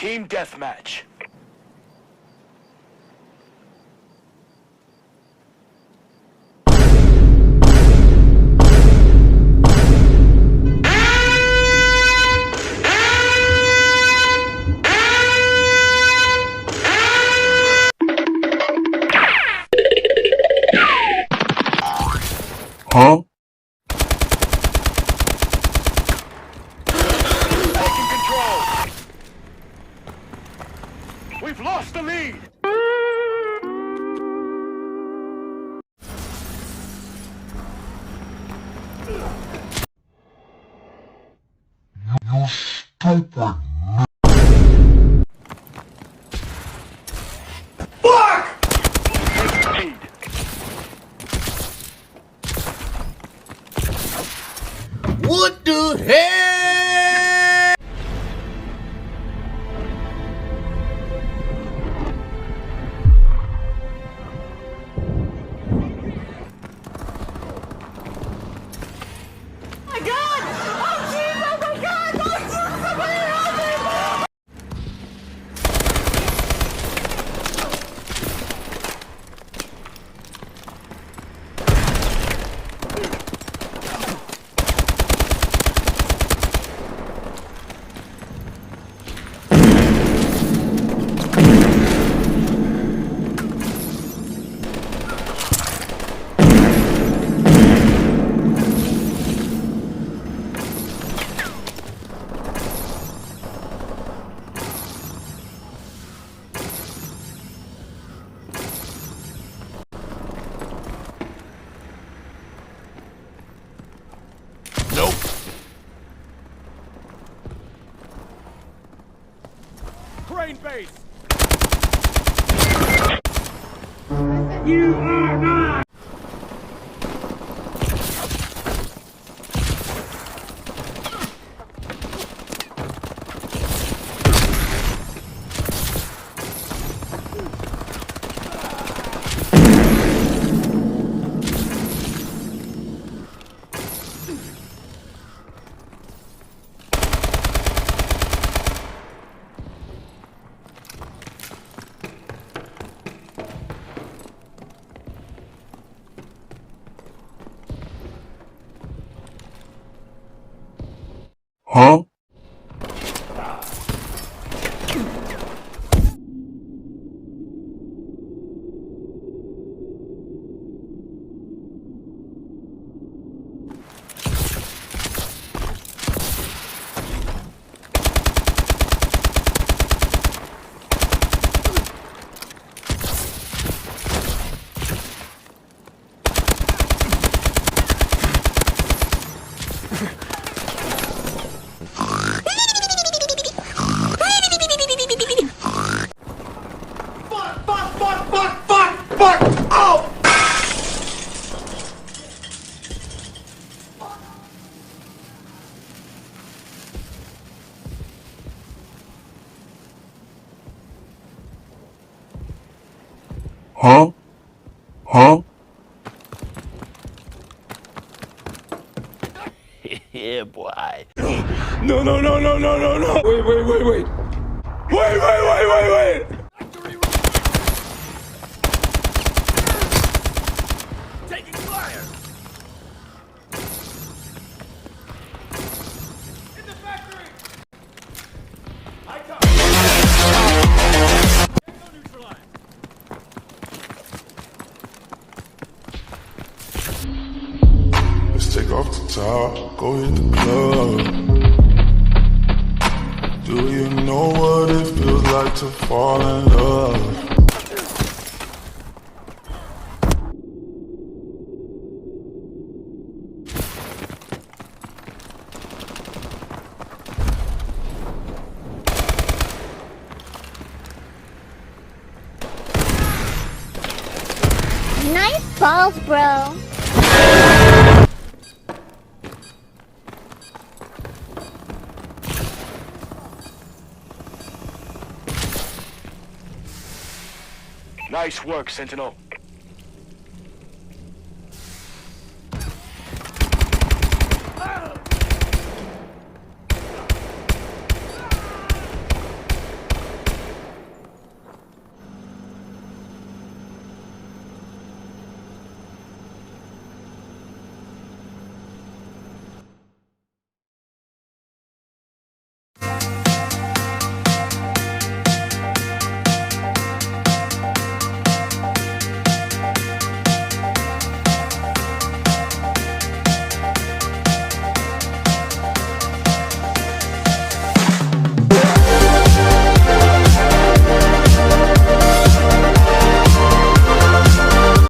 Team deathmatch. Huh? Taking control. We've lost the lead. You stupid. Take the lead. What the hell? Oh my God! Oh jeez! Oh my God! Oh jeez! Somebody help me! Nope. Crane base. You are not! Huh? Huh? Huh? Yeah, boy. No, no, no, no, no, no, no. Wait, wait, wait, wait. Wait, wait, wait, wait, wait. Taking fire. In the factory. I come. Echo neutralized. Let's take off the top, go hit the club. Do you know what it feels like to fall in love? Nice balls, bro. Nice work, Sentinel.